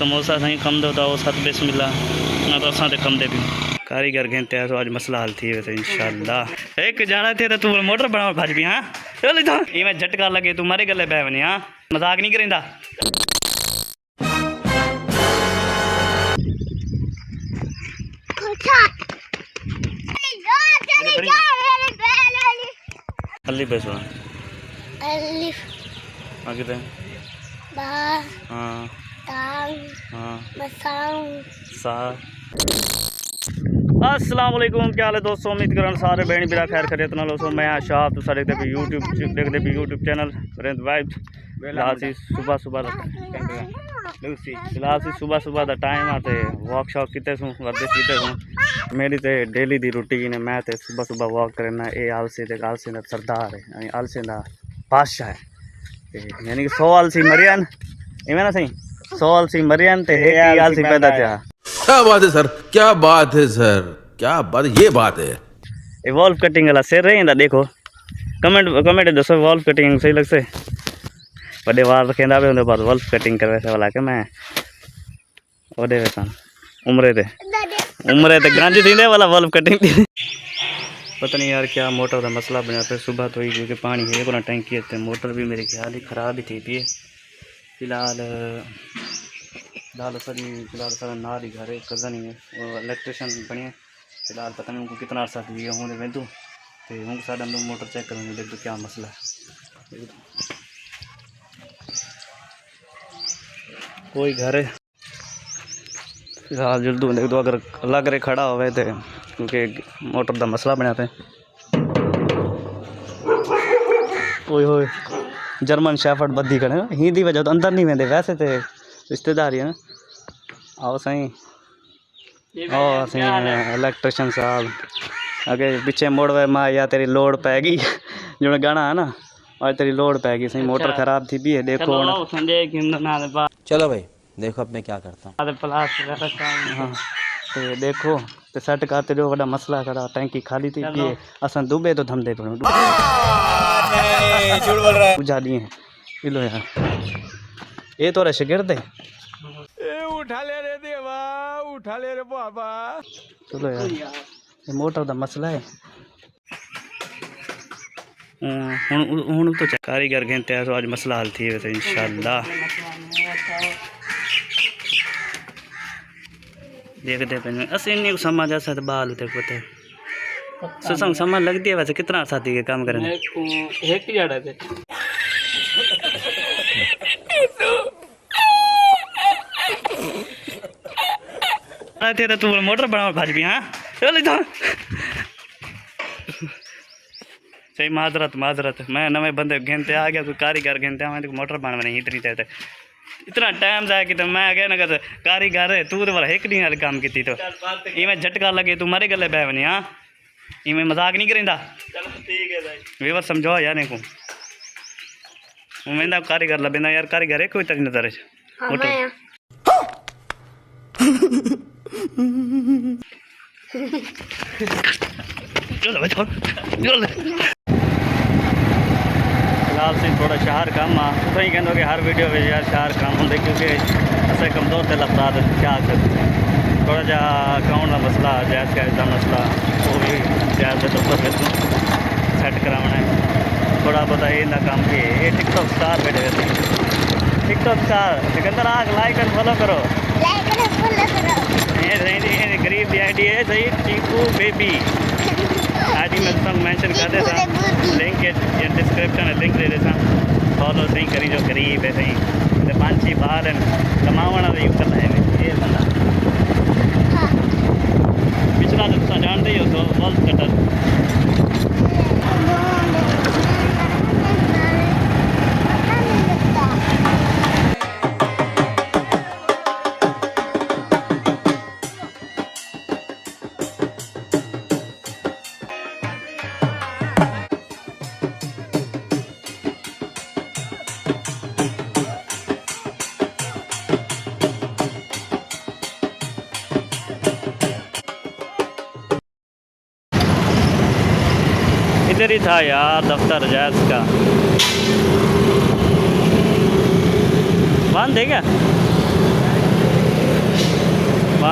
समोसा सही कम दो तो सत बिस्मिल्लाह ना तो असां ते कम दे भी कारीगर कहते हैं तो आज मसला हल थी वैसे इंशाल्लाह। एक जाना थे तो तू मोटर बनाओ भाज भी हाँ चल तो इवें झटका लगे तू मारे गले पै वनी हाँ मजाक नहीं करेंदा। अली पे सुना अलिफ आगे ते बा हाँ तांग हाँ मसांग सा। अस्सलाम वालेकुम क्या हाल है दोस्तों, उम्मीद कर सारे बहन बिरा खैर खरीत ना दोस्तों। मैं आशाफ तुसा देखते भी यूट्यूब चैनल रेंद वाइब फिलहाल सुबह सुबह का टाइम आते वॉक शॉक किते सूँ वर्जिश किते सूँ। मेरी तो डेली दी रूटीन है, मैं तो सुबह वॉक करना। ये आलसी का सरदार है यानी आलसी का बादशाह है, यानी कि 100 आलसी मरियन इवें ना सही 100 आलसी मरियन तो एक आलसी पैदा थे। क्या बात है सर, क्या बात है सर, क्या बात, ये बात है। ये वॉल्फ कटिंग वाला सिर रही देखो कमेंट दसो वॉल्फ कटिंग सही लगसे बड़े वाल रखेंदा भी उनके बाद वॉल्फ कटिंग कर वैसे वाला के मैं ओदे वेसा उम्रे ते गांधी थी वाला वॉल्फ कटिंग थी। पता नहीं यार क्या मोटर का मसला बना पे सुबह तो ही क्योंकि पानी है को ना टैंकी है मोटर भी मेरे ख्याल ही ख़राब ही थी पी है। फिलहाल सारा नाल ही घर है कज़न ही है वो इलेक्ट्रिशियन बने फिलहाल पता नहीं उनको कितना अर्सा थी हूँ वेंदू तो हूँ साढ़े हम मोटर चेक करेंगे देख दो क्या मसला है। कोई घर है फिलहाल जल्द देख दो अगर अल्लाह करे खड़ा होवे तो क्योंकि मोटर का मसला बना पे। ओए होए जर्मन शेफर्ड बद्दी करे हिंदी वजह तो अंदर नहीं वेंदे वैसे तो रिश्तेदार है ना। आओ सही इलेक्ट्रिशियन साहब अगे पीछे मोड़ वे माँ या तेरी लोड पैगी जो गाना है ना और तेरी लोड पैगी सही मोटर खराब थी भी है देखो चलो भाई देखो अब मैं क्या करता हूँ। हाँ तो देखो तो सेट करते जो बड़ा मसला करा टैंकी खाली थी पिए असन डूबे तो धमदे पे बुझा दिए लो यार ये तो शिगिर्द है उठा ले रे देवा, उठा ले रे बाबा। चलो यार ये मोटर का मसला है हूँ तो कारीगर कहते हैं तो आज मसला हल थी वैसे इंशाल्लाह। देखते पे असं इन समा जैसा तो बाल होते पता सुसंग समा लगती है वैसे कितना साथी के काम करें थे तो तू मोटर बनाओ भाज भी हाँ चल तो सही माजरत मैं नवे बंदे घंटे आ गया कोई कारीगर घंटे मैं मोटर बनवानी इतनी थे इतना टाइम जाए कि तो मैं क्या ना कर कारीगर है तू तो वाला एक नहीं काम की तो इवें झटका लगे तू मारे गले पै वनी हाँ इवें मजाक नहीं करेंदा। व्यवर समझो यार नहीं को मैं कारीगर लबेंदा यार कारीगर है कोई तक नजर है फिलहाल से थोड़ा शहर कम आ तुम ही कहते कि हर वीडियो में यार शहर कम होंगे क्योंकि असें कमज़ोर दिल अफराद क्या कर थोड़ा जा अकाउंट का मसला जैस का मसला वो भी जैस के दफ्तर सैट कराना है थोड़ा बहुत ये ना काम की ये टिकटॉक स्टार बैठे रहते टिकटॉक स्टार सिकंदर आग लाइक एंड फॉलो करो ये गरीब की आईडी है सही चीकू बेबी आईडी में सब मेंशन कर देता लिंक है डिस्क्रिप्शन है लिंक दे देता फॉलो सही करी जो गरीब है सही तो 5-6 बार कमावना तो यूँ करना है ये बंदा पिछला तो जानते ही हो तो वॉल्फ कटर इधर ही था यार दफ्तर जैस का बंद है क्या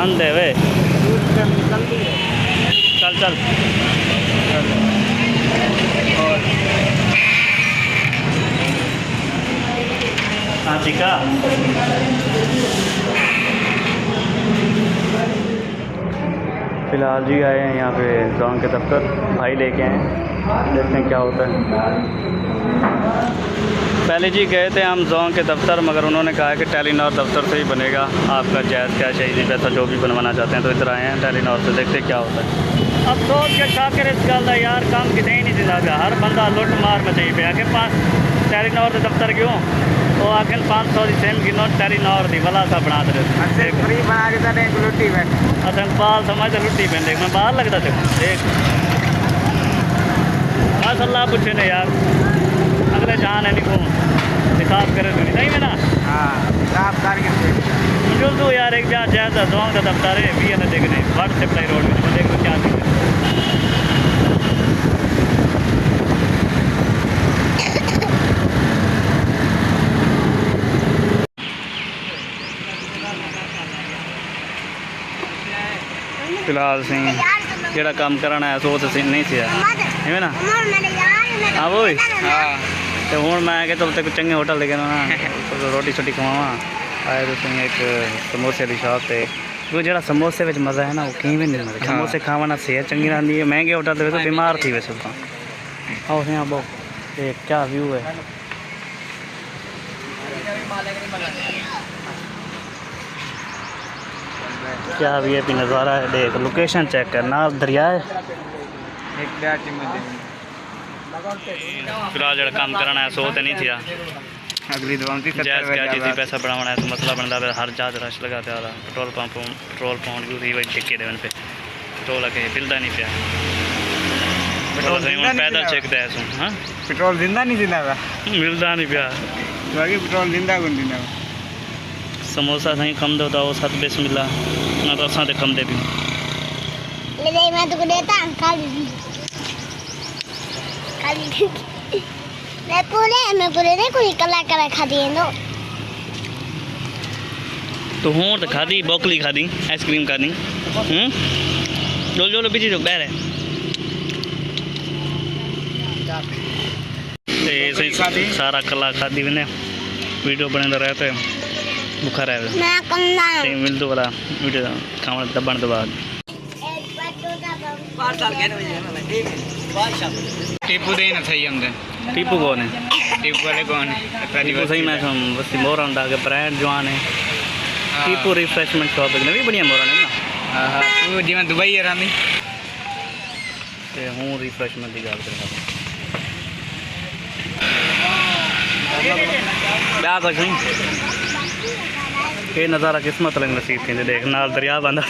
बंद है वे। चल चल हाँ ठीक है। फ़िलहाल जी आए हैं यहाँ पे जोन के दफ्तर, भाई लेके आए हैं, देखते हैं क्या होता है। पहले जी गए थे हम जोन के दफ्तर, मगर उन्होंने कहा कि टेलीनॉर दफ्तर से ही बनेगा आपका जायज़ क्या चाहिए पैसा जो भी बनवाना चाहते हैं, तो इधर आए हैं टेलीनॉर से, देखते हैं क्या होता है। अब सोच के शाकिर इस गल यार काम कितने ही नहीं दिला, हर बंदा लुट मार मचाई पे आके पास टेलीनॉर के दफ्तर क्यों वो आखिर 500 की सेम की नोट टेलीनॉर दी भला सा बना दे फ्री बना के तो एक लुट्टी पे असन पाल समझ तो लुट्टी पे देख मैं बाहर लगता थे देख बस अल्लाह पूछे ने यार अगले जान है निको हिसाब करे तो नहीं में ना। हाँ हिसाब करके मुझे तो यार एक जा जायजा जोन का दफ्तर है भी है देखने व्हाट्सएप प्लाई रोड में देख क्या फिलहाल से जोड़ा काम कराना है सो तो नहीं थे है ना। हाँ वो हाँ तो हूँ मैं आगे चलते कुछ चंगे होटल लेके ना रोटी शोटी खवावा आए तो एक समोसे की शॉप से वो जो समोसे में मज़ा है ना वो कहीं भी नहीं मिलता। समोसे खावा सेहत चंगी रहती है, महंगे होटल तो बीमार थी वैसे तो। आओ यहाँ बहुत एक क्या व्यू है, क्या वीआईपी नज़ारा है, देख लोकेशन चेक करना दरिया है। फिलहाल जो काम कराना है सो तो नहीं थी अगली जायज़ क्या चीज़ पैसा बढ़ाना है तो मसला बनता है हर जहाज रश लगाते आ रहा पेट्रोल पंप भी वही चेक के पे पेट्रोल आके मिलता नहीं पाया पैदल चेकता है सुन। हाँ पेट्रोल जिंदा नहीं जिंदा मिलता नहीं पाया पेट्रोल जिंदा कौन जिंदा समोसा सही कम दो वो 7 पैसे मिला ना तो असा कम दे भी मैं तुमको देता मैं पूरे ने कोई कला खा दिए नो तो हूँ तो खा दी बोकली खा दी आइसक्रीम खा दी जो जो पीछे जो बैर है सारा कला खा दी मैंने वीडियो बने रहते बुखार है मिल दो वाला वीडियो खाना दबन तो बाद टीपू दे ना सही हमदे टीपू कौन है टीपू वाले कौन है टीपू सही मैं बस मोरन के ब्रांड जवान है टीपू रिफ्रेशमेंट शॉप है भी बढ़िया मोरन है ना। हाँ तू जी मैं दुबई है रानी ते हूँ रिफ्रेशमेंट की गल कर क्या कुछ नहीं ये नज़ारा किस्मत लग नसीब थी देख नाल दरिया बंदा